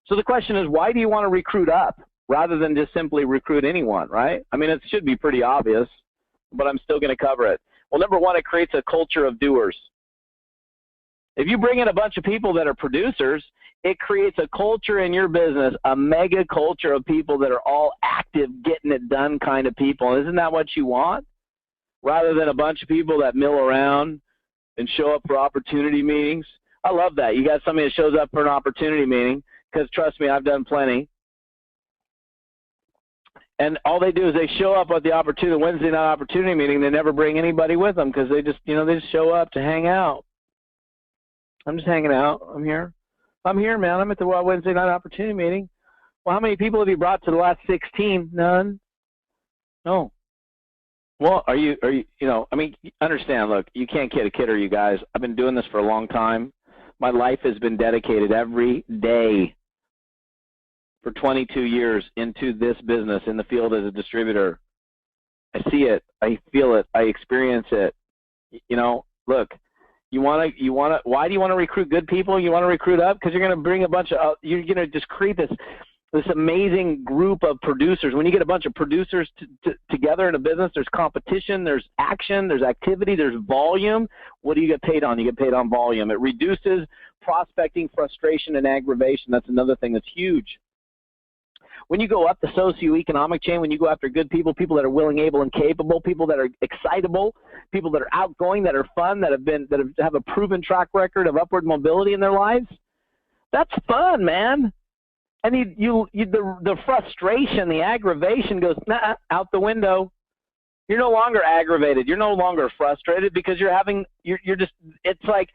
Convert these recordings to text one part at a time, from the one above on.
So the question is, why do you want to recruit up rather than just simply recruit anyone, right? I mean, it should be pretty obvious, but I'm still going to cover it. Well, number one, it creates a culture of doers. If you bring in a bunch of people that are producers, it creates a culture in your business, a mega culture of people that are all active, getting it done kind of people. Isn't that what you want? Rather than a bunch of people that mill around and show up for opportunity meetings. I love that. You got somebody that shows up for an opportunity meeting, because trust me, I've done plenty. And all they do is they show up at the Wednesday night opportunity meeting. They never bring anybody with them because they just show up to hang out. I'm just hanging out. I'm here, man. I'm at the Wednesday night opportunity meeting. Well, how many people have you brought to the last 16? None. No. Well, are you, I mean, understand, look, you can't kid a kidder, you guys. I've been doing this for a long time. My life has been dedicated every day for 22 years into this business in the field as a distributor. I see it. I feel it. I experience it. Look, why do you want to recruit good people? You want to recruit up because you're going to bring a bunch of, you're going to just create this amazing group of producers. When you get a bunch of producers together in a business, there's competition, there's action, there's activity, there's volume. What do you get paid on? You get paid on volume. It reduces prospecting, frustration, and aggravation. That's another thing that's huge. When you go up the socioeconomic chain, when you go after good people, people that are willing, able, and capable, people that are excitable, people that are outgoing, that are fun, that have a proven track record of upward mobility in their lives, that's fun, man. And the frustration, the aggravation goes out the window. You're no longer aggravated. You're no longer frustrated because you're just, it's like,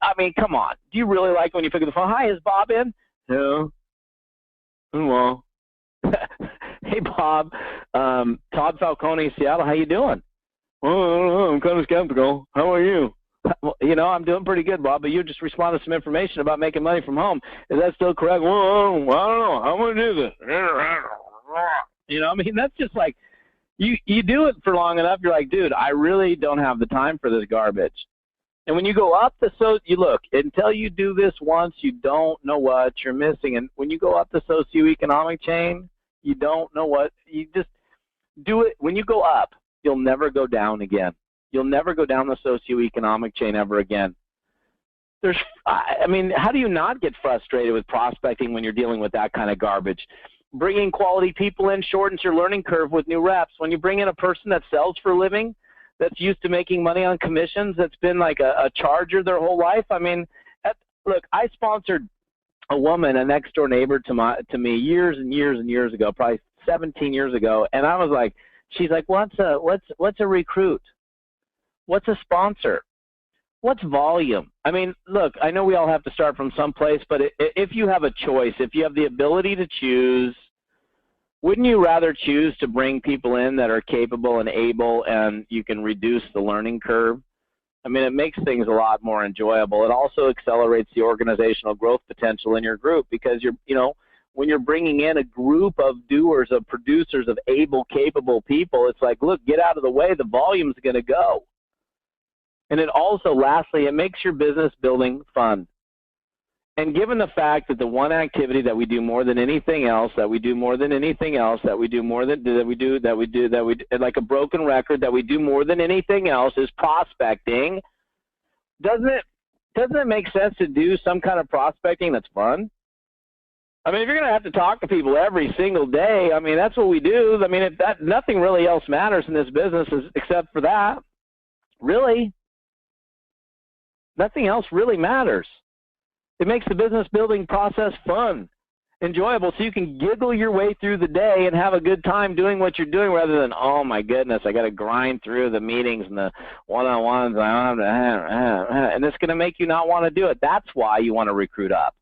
I mean, come on. Do you really like when you pick up the phone? Hi, is Bob in? No. Well. Hey, Bob. Todd Falcone, Seattle. How you doing? Oh, I'm kind of skeptical. How are you? Well, I'm doing pretty good, Bob, but you just responded to some information about making money from home. Is that still correct? Well, I don't know. How am I going to do this? I mean, that's just like, you do it for long enough, you're like, dude, I really don't have the time for this garbage. And when you go up you look, until you do this once, you don't know what you're missing. And when you go up the socioeconomic chain, you don't know what, you just do it. When you go up, you'll never go down again. You'll never go down the socioeconomic chain ever again. I mean, how do you not get frustrated with prospecting when you're dealing with that kind of garbage? Bringing quality people in shortens your learning curve with new reps. When you bring in a person that sells for a living, that's used to making money on commissions, that's been like a charger their whole life. I mean, look, I sponsored a woman, a next door neighbor to me years and years and years ago, probably 17 years ago, and I was like, she's like, what's a recruit? What's a sponsor? What's volume? I mean, look, I know we all have to start from someplace, but if you have a choice, if you have the ability to choose, wouldn't you rather choose to bring people in that are capable and able and you can reduce the learning curve? I mean, it makes things a lot more enjoyable. It also accelerates the organizational growth potential in your group because when you're bringing in a group of doers, of producers, of able, capable people, it's like, look, get out of the way. The volume's going to go. And it also, lastly, it makes your business building fun. And given the fact that the one activity that we do more than anything else, like a broken record, that we do more than anything else is prospecting, doesn't it make sense to do some kind of prospecting that's fun? I mean, if you're going to have to talk to people every single day, I mean, that's what we do. I mean, nothing really else matters in this business except for that. Really. Nothing else really matters. It makes the business building process fun, enjoyable, so you can giggle your way through the day and have a good time doing what you're doing rather than, oh my goodness, I got to grind through the meetings and the one-on-ones, and it's going to make you not want to do it. That's why you want to recruit up.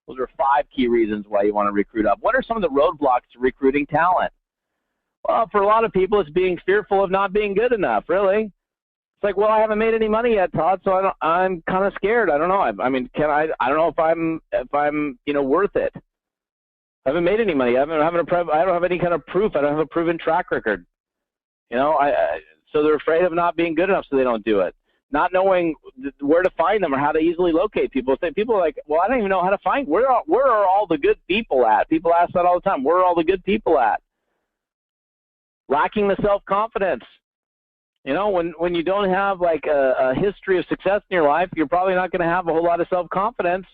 Those are 5 key reasons why you want to recruit up. What are some of the roadblocks to recruiting talent? Well, for a lot of people, it's being fearful of not being good enough, really. It's like, well, I haven't made any money yet, Todd, so I'm kind of scared. I don't know. I mean, I don't know if I'm worth it. I haven't made any money. I don't have any kind of proof. I don't have a proven track record. So they're afraid of not being good enough, so they don't do it. not knowing where to find them or how to easily locate people. People are like, well, I don't even know how to find. Where are all the good people at? People ask that all the time. Where are all the good people at? Lacking the self-confidence. You know, when you don't have like a history of success in your life, you're probably not going to have a whole lot of self-confidence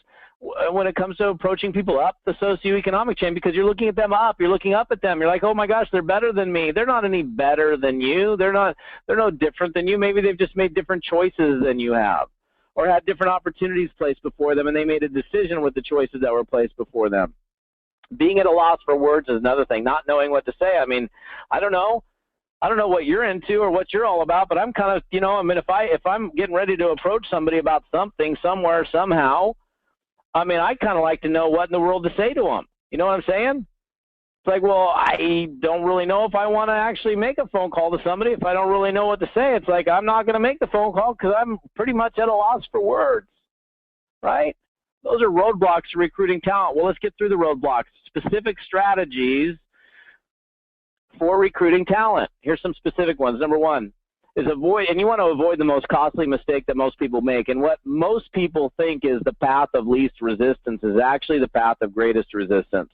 when it comes to approaching people up the socioeconomic chain, because you're looking at them up. You're looking up at them. You're like, oh my gosh, they're better than me. They're not any better than you. They're no different than you. Maybe they've just made different choices than you have, or had different opportunities placed before them, and they made a decision with the choices that were placed before them. Being at a loss for words is another thing. Not knowing what to say. I mean, I don't know what you're into or what you're all about, but I'm kind of, you know, I mean, if I'm getting ready to approach somebody about something, somewhere, somehow, I mean, I kind of like to know what in the world to say to them. You know what I'm saying? It's like, well, I don't really know if I want to actually make a phone call to somebody if I don't really know what to say. It's like, I'm not going to make the phone call because I'm pretty much at a loss for words, right? Those are roadblocks to recruiting talent. Well, let's get through the roadblocks. Specific strategies for recruiting talent. Here's some specific ones. Number one is avoid, and you want to avoid the most costly mistake that most people make. And what most people think is the path of least resistance is actually the path of greatest resistance.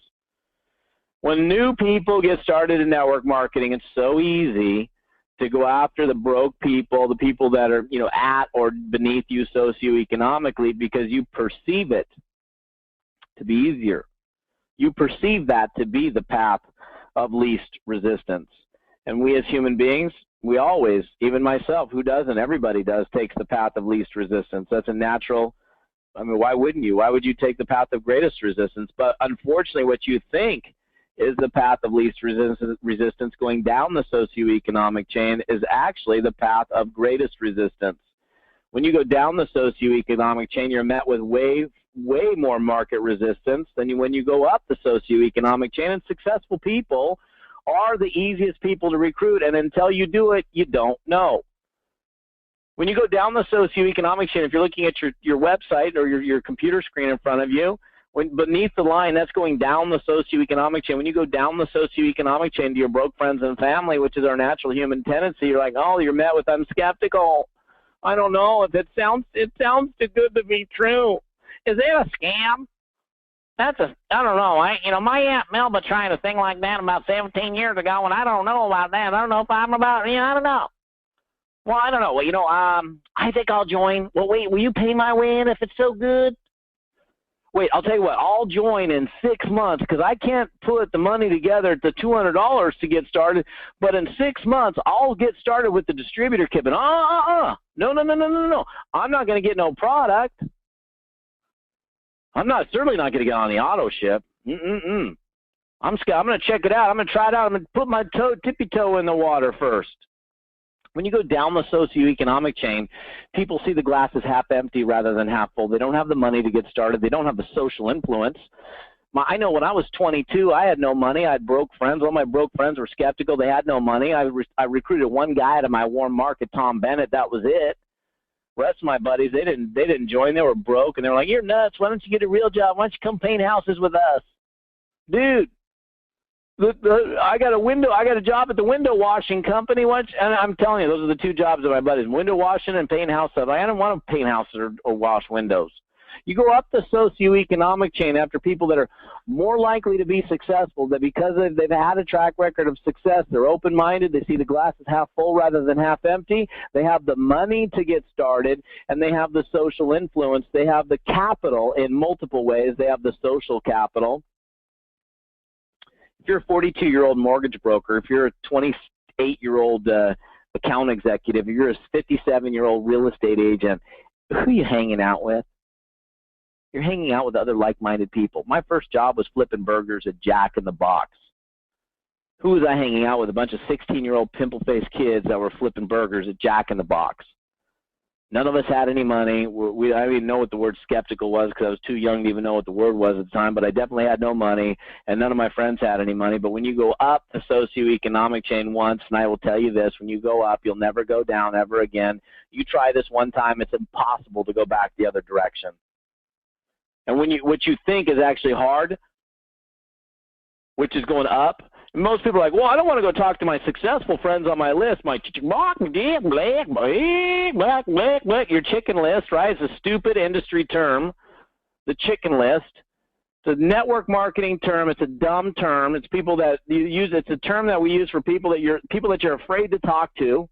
When new people get started in network marketing, it's so easy to go after the broke people, the people that are, you know, at or beneath you socioeconomically, because you perceive it to be easier. You perceive that to be the path of least resistance. And we as human beings, we always, even myself, who doesn't, everybody does, takes the path of least resistance. That's a natural, I mean, why wouldn't you? Why would you take the path of greatest resistance? But unfortunately, what you think is the path of least resistance going down the socioeconomic chain is actually the path of greatest resistance. When you go down the socioeconomic chain, you're met with way more market resistance than when you go up the socioeconomic chain. And successful people are the easiest people to recruit, and until you do it, you don't know. When you go down the socioeconomic chain, if you're looking at your website or your computer screen in front of you, when beneath the line, that's going down the socioeconomic chain. When you go down the socioeconomic chain to your broke friends and family, which is our natural human tendency, you're like, oh, you're met with, I'm skeptical. I don't know if it sounds too good to be true. Is it a scam? I don't know. My Aunt Melba tried a thing like that about 17 years ago, and I don't know about that. I don't know if I'm about, I don't know. Well, I don't know. Well, I think I'll join. Well, wait, will you pay my way in if it's so good? Wait, I'll tell you what, I'll join in 6 months because I can't put the money together to $200 to get started, but in 6 months, I'll get started with the distributor kit. No. I'm not going to get no product. I'm certainly not going to get on the auto ship. I'm going to check it out. I'm going to try it out. I'm going to put my tippy toe in the water first. When you go down the socioeconomic chain, people see the glass as half empty rather than half full. They don't have the money to get started. They don't have the social influence. I know when I was 22, I had no money. I had broke friends. All my broke friends were skeptical. They had no money. I recruited one guy out of my warm market, Tom Bennett. That was it. The rest of my buddies, they didn't join. They were broke, and they were like, "You're nuts. Why don't you get a real job? Why don't you come paint houses with us?" Dude, I got a job at the window washing company. And I'm telling you, those are the two jobs of my buddies: window washing and painting houses. I didn't want to paint houses or wash windows. You go up the socioeconomic chain after people that are more likely to be successful, that because they've had a track record of success, they're open-minded, they see the glass as half full rather than half empty, they have the money to get started, and they have the social influence. They have the capital in multiple ways. They have the social capital. If you're a 42-year-old mortgage broker, if you're a 28-year-old account executive, if you're a 57-year-old real estate agent, who are you hanging out with? You're hanging out with other like-minded people. My first job was flipping burgers at Jack in the Box. Who was I hanging out with? A bunch of 16-year-old pimple-faced kids that were flipping burgers at Jack in the Box. None of us had any money. I didn't even know what the word skeptical was because I was too young to even know what the word was at the time, but I definitely had no money, and none of my friends had any money. But when you go up the socioeconomic chain once, and I will tell you this, when you go up, you'll never go down ever again. You try this one time, it's impossible to go back the other direction. And what you think is actually hard, which is going up, Most people are like, well, I don't want to go talk to my successful friends on my list, your chicken list, right? It's a stupid industry term, the chicken list. It's a network marketing term. It's a dumb term. It's people that you use. It's a term that we use for people that you're afraid to talk to.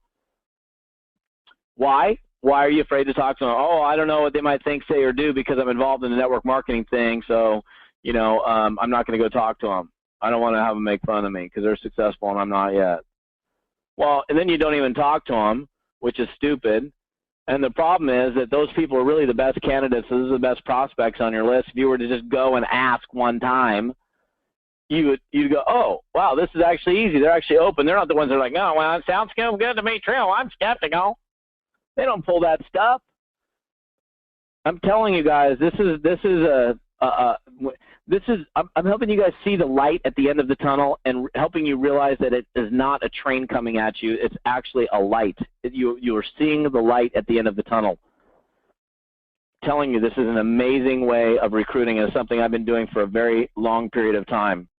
Why? Why are you afraid to talk to them? Oh, I don't know what they might think, say, or do because I'm involved in the network marketing thing. So, you know, I'm not going to go talk to them. I don't want to have them make fun of me because they're successful and I'm not yet. Well, and then you don't even talk to them, which is stupid. And the problem is that those people are really the best candidates. Those are the best prospects on your list. If you were to just go and ask one time, you'd go, oh, wow, this is actually easy. They're actually open. They're not the ones that are like, oh, well, it sounds good to me, too. I'm skeptical. They don't pull that stuff. I'm telling you guys, I'm helping you guys see the light at the end of the tunnel and helping you realize that it is not a train coming at you. It's actually a light. You are seeing the light at the end of the tunnel. I'm telling you, this is an amazing way of recruiting. It's something I've been doing for a very long period of time.